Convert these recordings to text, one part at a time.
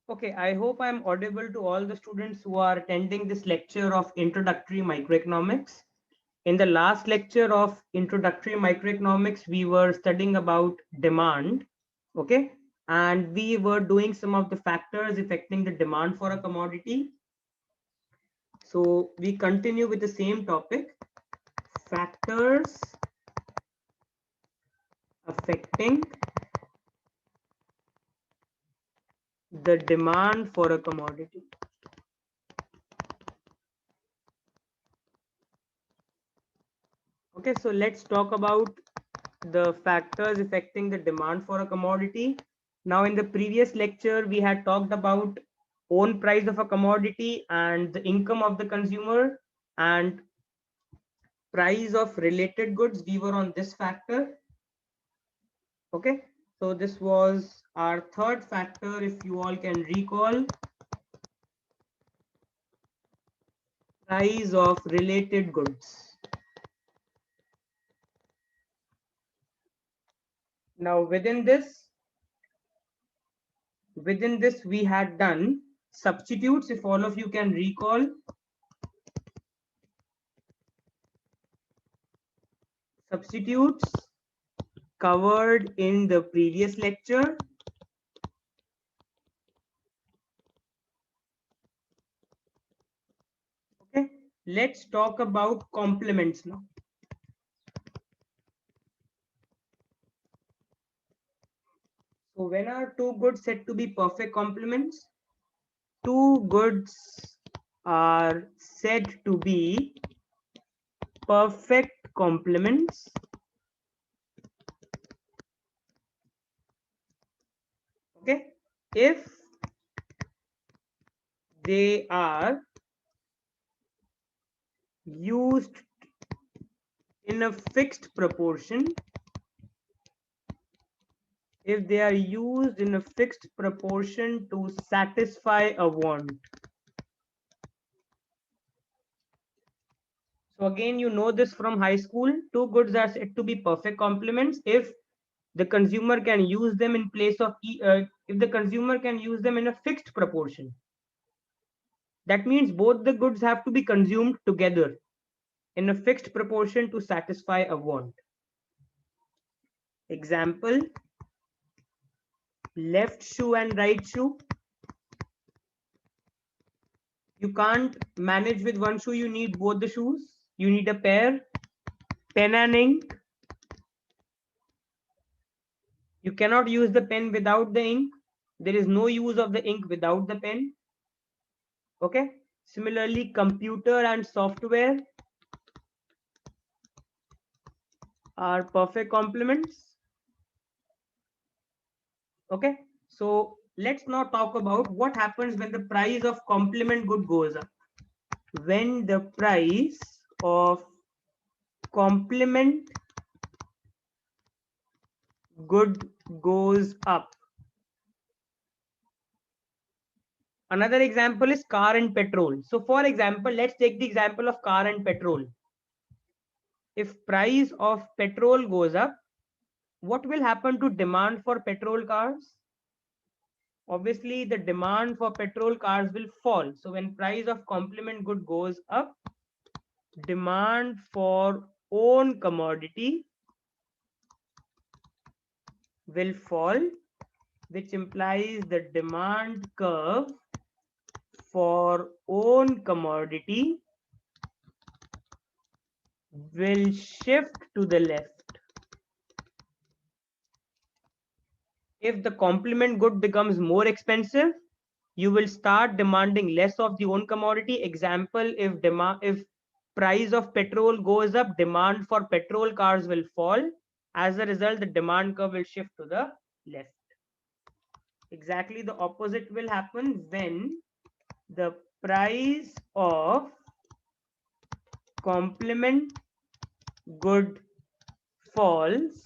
Okay, I hope I'm audible to all the students who are attending this lecture of Introductory Microeconomics. In the last lecture of Introductory Microeconomics, we were studying about demand, okay? And we were doing some of the factors affecting the demand for a commodity. So we continue with the same topic, factors affecting the demand for a commodity. Okay, so let's talk about the factors affecting the demand for a commodity. Now, in the previous lecture, we had talked about own price of a commodity and the income of the consumer and price of related goods. We were on this factor. Okay, so this was our third factor, if you all can recall, price of related goods. Now, within this we had done substitutes, if all of you can recall. Substitutes covered in the previous lecture. Okay, let's talk about complements now. So when are two goods said to be perfect complements? Two goods are said to be perfect complements okay, if they are used in a fixed proportion, if they are used in a fixed proportion to satisfy a want. So again, you know this from high school, two goods are said to be perfect complements if the consumer can use them in place of if the consumer can use them in a fixed proportion. That means both the goods have to be consumed together in a fixed proportion to satisfy a want. Example, left shoe and right shoe. You can't manage with one shoe, you need both the shoes. You need a pair. Pen and ink. You cannot use the pen without the ink. There is no use of the ink without the pen. Okay. Similarly, computer and software are perfect complements. Okay. So let's now talk about what happens when the price of complement good goes up. When the price of complement good goes up. Another example is car and petrol. So for example, let's take the example of car and petrol. If price of petrol goes up, what will happen to demand for petrol cars? Obviously, the demand for petrol cars will fall. So when price of complement good goes up, demand for own commodity will fall, which implies the demand curve for own commodity will shift to the left. If the complement good becomes more expensive, you will start demanding less of the own commodity. Example, if price of petrol goes up, demand for petrol cars will fall. As a result, the demand curve will shift to the left. Exactly the opposite will happen when the price of complement good falls,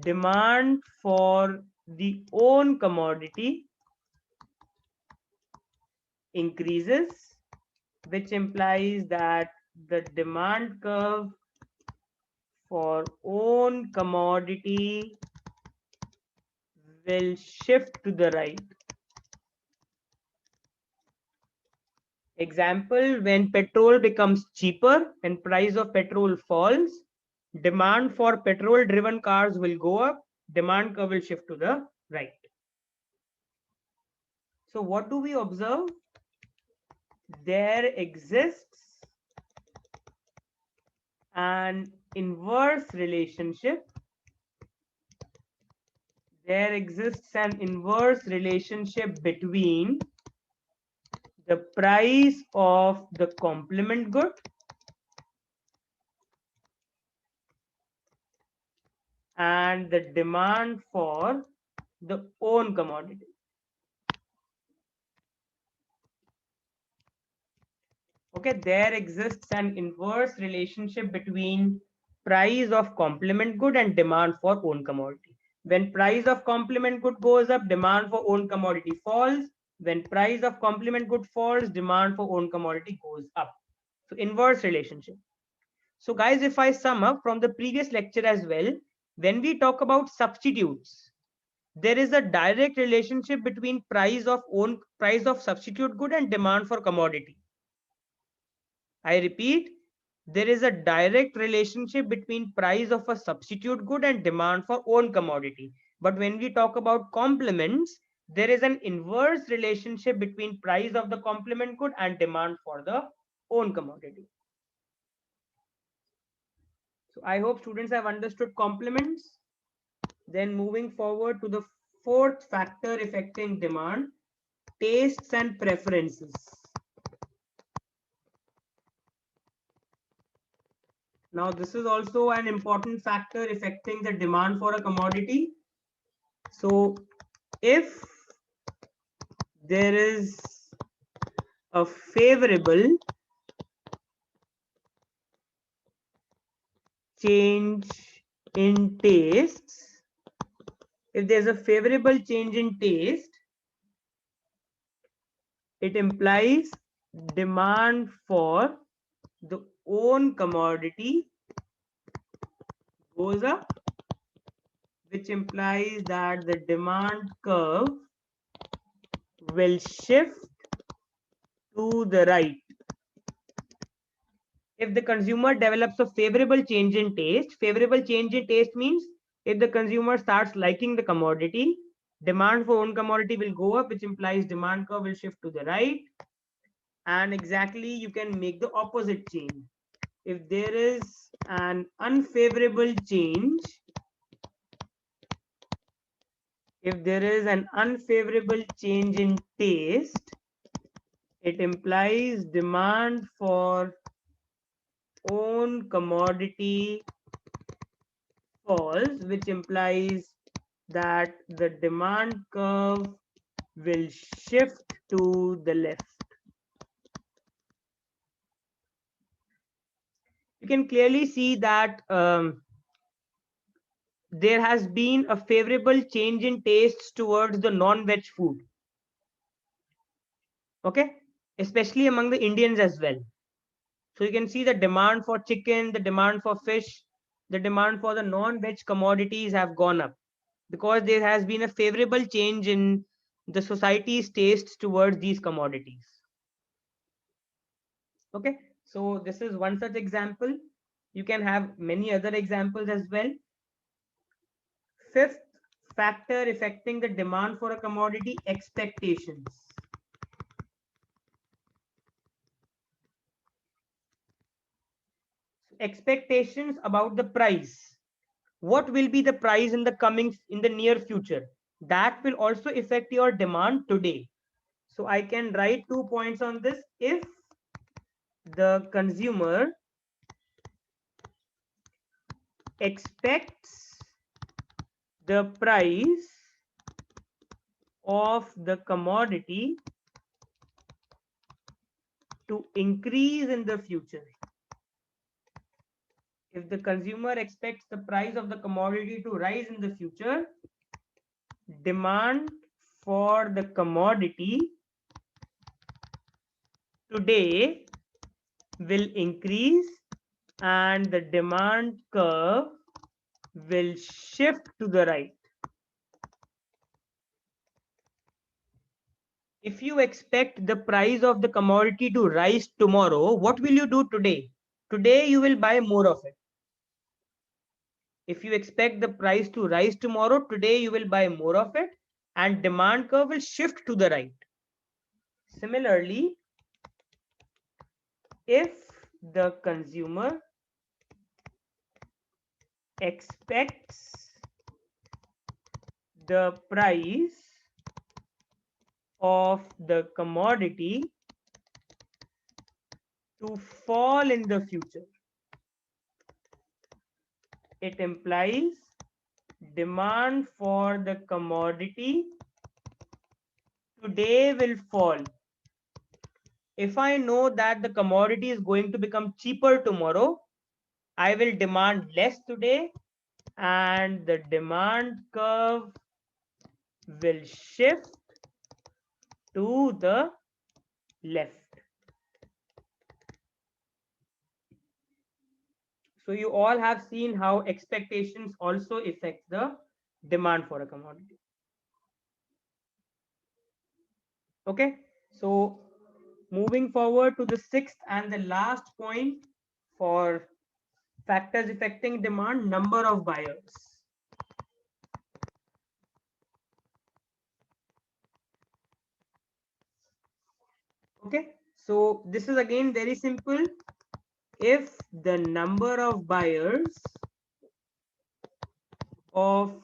demand for the own commodity increases, which implies that the demand curve for own commodity will shift to the right. Example, when petrol becomes cheaper and price of petrol falls, demand for petrol driven cars will go up, demand curve will shift to the right. So what do we observe? There exists an inverse relationship. There exists an inverse relationship between the price of the complement good and the demand for the own commodity. Okay, there exists an inverse relationship between price of complement good and demand for own commodity. When price of complement good goes up, demand for own commodity falls. When price of complement good falls, demand for own commodity goes up. So inverse relationship. So guys, if I sum up from the previous lecture as well, when we talk about substitutes, there is a direct relationship between price of substitute good and demand for commodity. I repeat, there is a direct relationship between price of a substitute good and demand for own commodity. But when we talk about complements, there is an inverse relationship between price of the complement good and demand for the own commodity. So I hope students have understood complements. Then moving forward to the fourth factor affecting demand, tastes and preferences. Now, this is also an important factor affecting the demand for a commodity. So, if there is a favorable change in tastes, if there's a favorable change in taste, it implies demand for the own commodity goes up, which implies that the demand curve will shift to the right. If the consumer develops a favorable change in taste means if the consumer starts liking the commodity, demand for own commodity will go up, which implies demand curve will shift to the right. And exactly you can make the opposite change. If there is an unfavorable change, if there is an unfavorable change in taste, it implies demand for own commodity falls, which implies that the demand curve will shift to the left. You can clearly see that there has been a favorable change in tastes towards the non-veg food. Okay, especially among the Indians as well. So you can see the demand for chicken, the demand for fish, the demand for the non-veg commodities have gone up because there has been a favorable change in the society's tastes towards these commodities. Okay, so this is one such example. You can have many other examples as well. Fifth factor affecting the demand for a commodity, expectations. Expectations about the price. What will be the price in the near future? That will also affect your demand today. So I can write 2 points on this. If the consumer expects the price of the commodity to increase in the future, if the consumer expects the price of the commodity to rise in the future, demand for the commodity today will increase and the demand curve will shift to the right. If you expect the price of the commodity to rise tomorrow, what will you do today? Today you will buy more of it. If you expect the price to rise tomorrow, today you will buy more of it, and demand curve will shift to the right. Similarly, if the consumer expects the price of the commodity to fall in the future, it implies demand for the commodity today will fall. If I know that the commodity is going to become cheaper tomorrow, I will demand less today, and the demand curve will shift to the left. So you all have seen how expectations also affect the demand for a commodity. Okay, so moving forward to the sixth and the last point for factors affecting demand, number of buyers. Okay, so this is again very simple. If the number of buyers of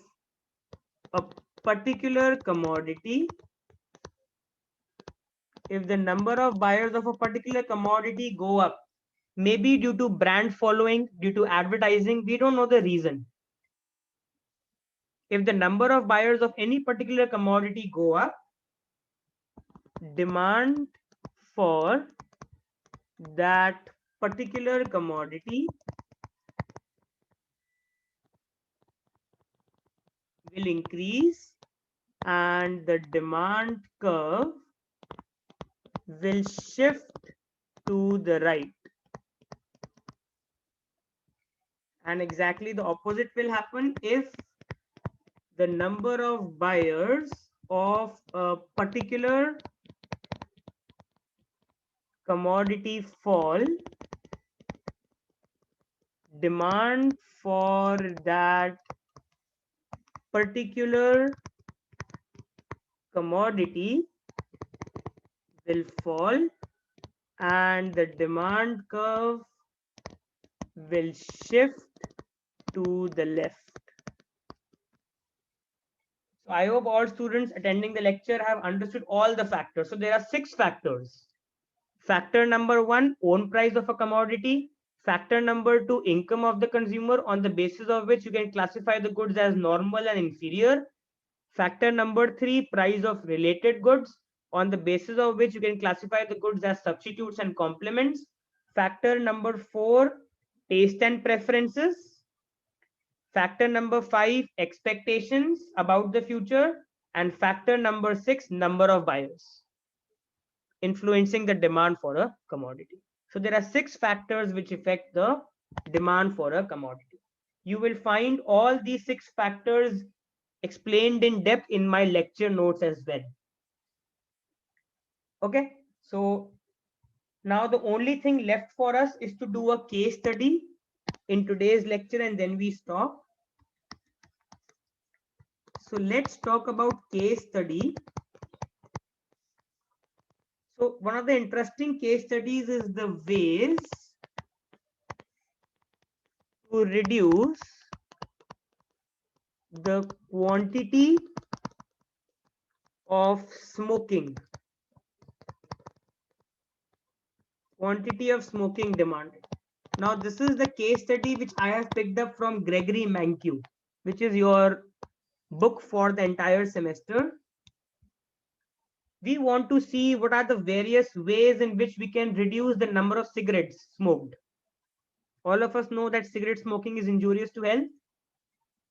a particular commodity, if the number of buyers of a particular commodity go up, maybe due to brand following, due to advertising, we don't know the reason. If the number of buyers of any particular commodity go up, demand for that particular commodity will increase, and the demand curve will shift to the right. And exactly the opposite will happen if the number of buyers of a particular commodity fall, demand for that particular commodity will fall, and the demand curve will shift to the left. So I hope all students attending the lecture have understood all the factors. So there are 6 factors. Factor number 1, own price of a commodity. Factor number 2, income of the consumer, on the basis of which you can classify the goods as normal and inferior. Factor number 3, price of related goods, on the basis of which you can classify the goods as substitutes and complements. Factor number 4, taste and preferences. Factor number 5, expectations about the future. And factor number 6, number of buyers, influencing the demand for a commodity. So there are 6 factors which affect the demand for a commodity. You will find all these 6 factors explained in depth in my lecture notes as well. Okay, so now the only thing left for us is to do a case study in today's lecture, and then we stop. So let's talk about case study. So one of the interesting case studies is the ways to reduce the quantity of smoking, demand. Now this is the case study which I have picked up from Gregory Mankiw, which is your book for the entire semester. We want to see what are the various ways in which we can reduce the number of cigarettes smoked. All of us know that cigarette smoking is injurious to health.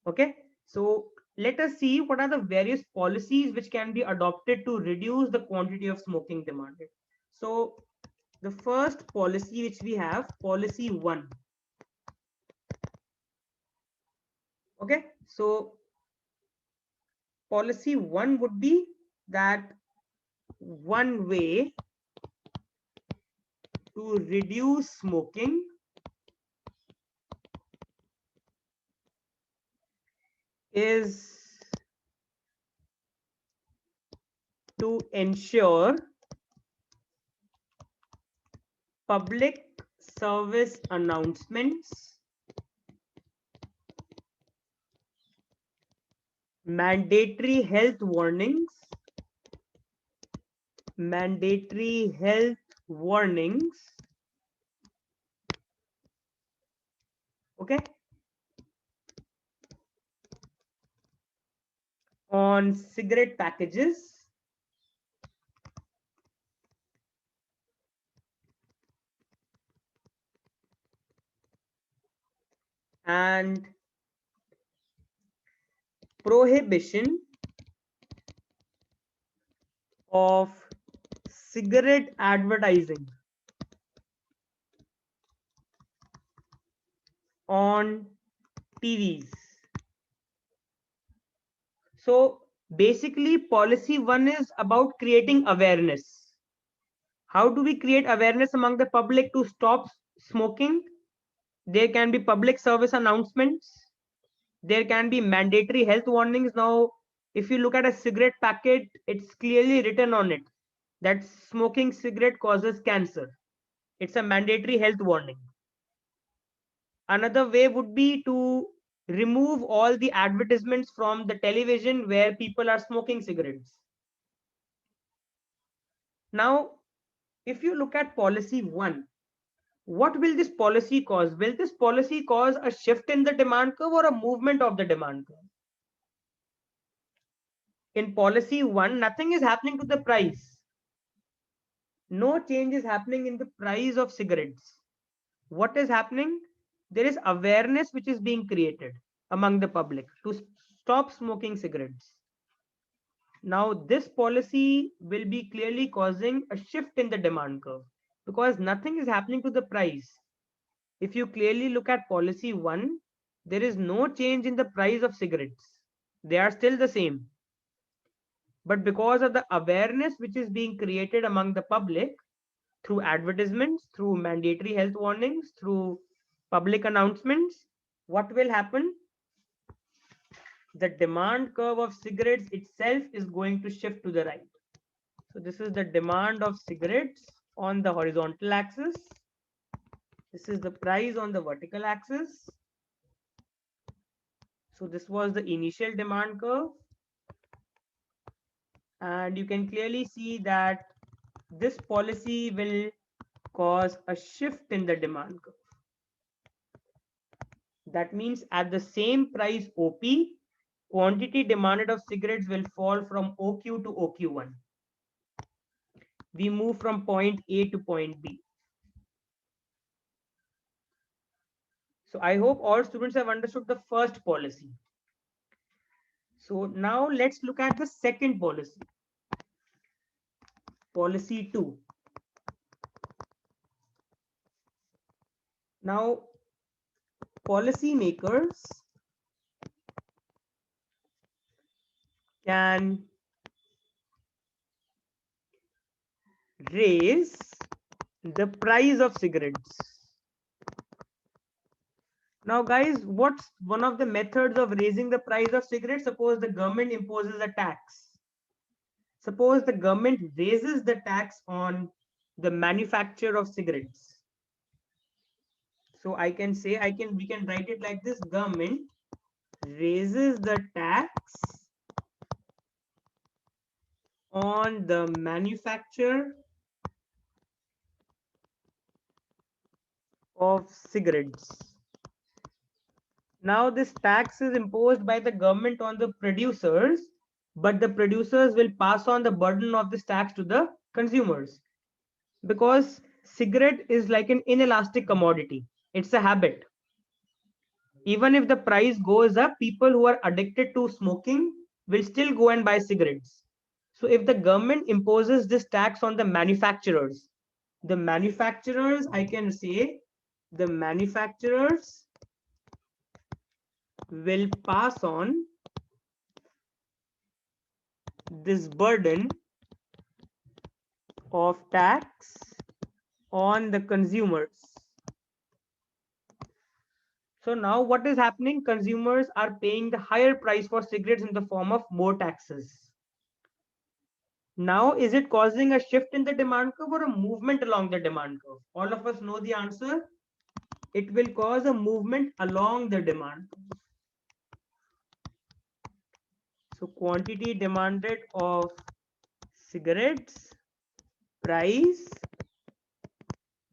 Okay, so let us see what are the various policies which can be adopted to reduce the quantity of smoking demanded. So the first policy which we have, policy 1. Okay, so policy 1 would be that one way to reduce smoking is to ensure public service announcements, mandatory health warnings, okay, on cigarette packages, and prohibition of cigarette advertising on TVs. So basically, policy one is about creating awareness. How do we create awareness among the public to stop smoking? There can be public service announcements. There can be mandatory health warnings. Now, if you look at a cigarette packet, it's clearly written on it that smoking cigarette causes cancer. It's a mandatory health warning. Another way would be to remove all the advertisements from the television where people are smoking cigarettes. Now, if you look at policy one, what will this policy cause? Will this policy cause a shift in the demand curve or a movement of the demand curve? In policy one, nothing is happening to the price. No change is happening in the price of cigarettes. What is happening? There is awareness which is being created among the public to stop smoking cigarettes. Now, this policy will be clearly causing a shift in the demand curve because nothing is happening to the price. If you clearly look at policy one, there is no change in the price of cigarettes. They are still the same. But because of the awareness which is being created among the public through advertisements, through mandatory health warnings, through public announcements, what will happen? The demand curve of cigarettes itself is going to shift to the right. So this is the demand of cigarettes on the horizontal axis. This is the price on the vertical axis. So this was the initial demand curve. And you can clearly see that this policy will cause a shift in the demand curve. That means at the same price OP, quantity demanded of cigarettes will fall from OQ to OQ1. We move from point A to point B. So I hope all students have understood the first policy. So now let's look at the second policy. Policy 2. Now, policy makers can raise the price of cigarettes. Now, guys, what's one of the methods of raising the price of cigarettes? Suppose the government imposes a tax. Suppose the government raises the tax on the manufacture of cigarettes. So I can say, we can write it like this: government raises the tax on the manufacture of cigarettes. Now this tax is imposed by the government on the producers, but the producers will pass on the burden of this tax to the consumers because cigarette is like an inelastic commodity. It's a habit. Even if the price goes up, people who are addicted to smoking will still go and buy cigarettes. So if the government imposes this tax on the manufacturers, I can say the manufacturers will pass on this burden of tax on the consumers. So now what is happening? Consumers are paying the higher price for cigarettes in the form of more taxes. Now, is it causing a shift in the demand curve or a movement along the demand curve? All of us know the answer. It will cause a movement along the demand curve. So quantity demanded of cigarettes, price.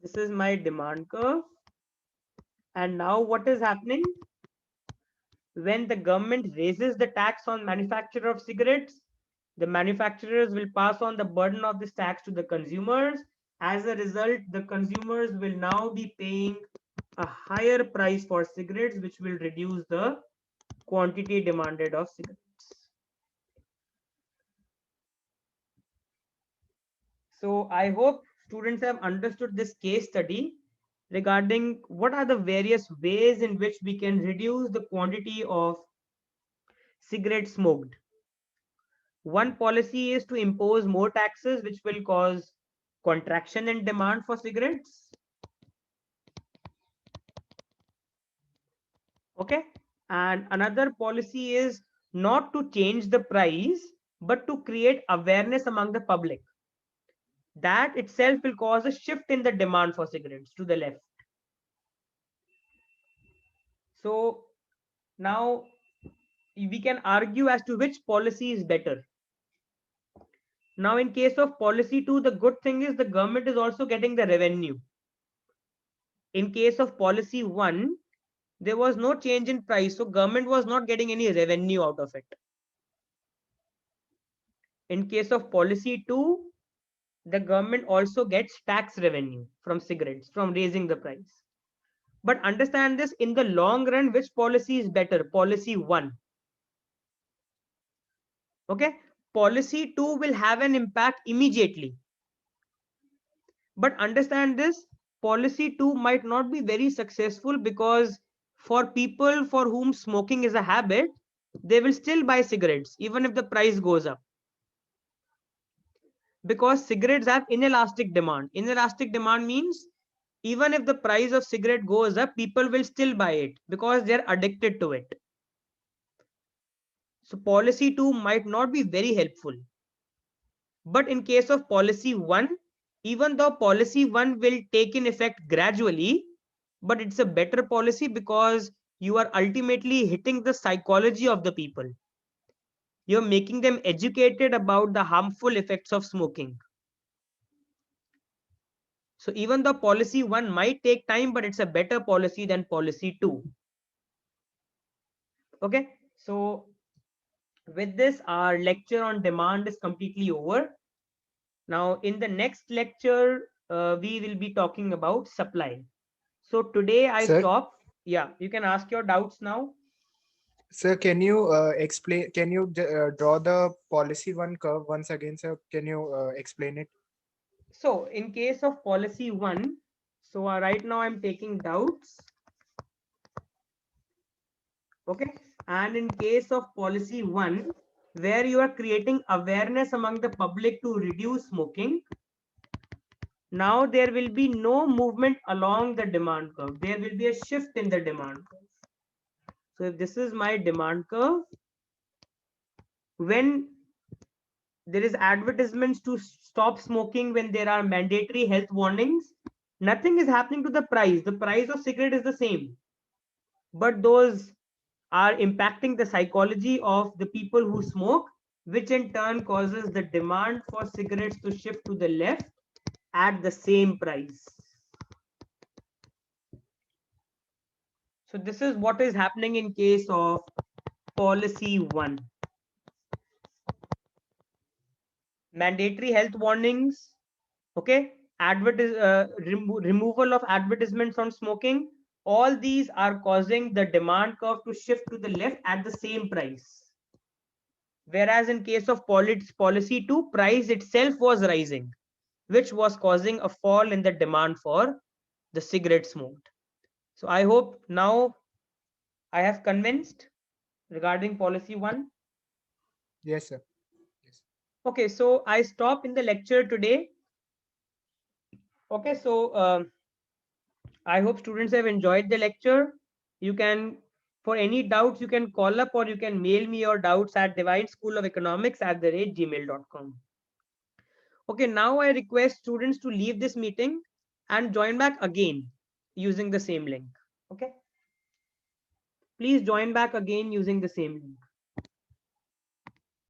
This is my demand curve. And now what is happening? When the government raises the tax on manufacture of cigarettes, the manufacturers will pass on the burden of this tax to the consumers. As a result, the consumers will now be paying a higher price for cigarettes, which will reduce the quantity demanded of cigarettes. So I hope students have understood this case study regarding what are the various ways in which we can reduce the quantity of cigarettes smoked. One policy is to impose more taxes, which will cause contraction in demand for cigarettes. Okay. And another policy is not to change the price, but to create awareness among the public. That itself will cause a shift in the demand for cigarettes to the left. So now we can argue as to which policy is better. Now, in case of policy 2, the good thing is the government is also getting the revenue. In case of policy 1, there was no change in price, so government was not getting any revenue out of it. In case of policy 2, the government also gets tax revenue from cigarettes, from raising the price. But understand this, in the long run, which policy is better? Policy 1. Okay, policy 2 will have an impact immediately. But understand this, policy 2 might not be very successful because for people for whom smoking is a habit, they will still buy cigarettes even if the price goes up. Because cigarettes have inelastic demand. Inelastic demand means even if the price of cigarette goes up, people will still buy it because they're addicted to it. So policy 2 might not be very helpful. But in case of policy 1, even though policy 1 will take in effect gradually, but it's a better policy because you are ultimately hitting the psychology of the people. You're making them educated about the harmful effects of smoking. So even though policy 1 might take time, but it's a better policy than policy 2. Okay, so with this, our lecture on demand is completely over. Now, in the next lecture, we will be talking about supply. So today I Sir, stop. Yeah, you can ask your doubts now. sir, can you explain? Can you draw the policy 1 curve once again, sir? Can you explain it? So in case of policy 1, so right now I'm taking doubts. Okay. And in case of policy 1, where you are creating awareness among the public to reduce smoking, now there will be no movement along the demand curve. There will be a shift in the demand curve. So if this is my demand curve, when there is advertisements to stop smoking, when there are mandatory health warnings, nothing is happening to the price. The price of cigarette is the same, but those are impacting the psychology of the people who smoke, which in turn causes the demand for cigarettes to shift to the left at the same price. So this is what is happening in case of policy 1. Mandatory health warnings, okay, removal of advertisements on smoking, all these are causing the demand curve to shift to the left at the same price. Whereas in case of policy 2, price itself was rising, which was causing a fall in the demand for the cigarette smoked. So I hope now I have convinced regarding policy 1. Yes, sir. Yes. Okay, so I stop in the lecture today. Okay, so I hope students have enjoyed the lecture. You can, for any doubts, you can call up or you can mail me your doubts at divineschoolofeconomics@gmail.com. Okay, now I request students to leave this meeting and join back again using the same link. Okay, please join back again using the same link.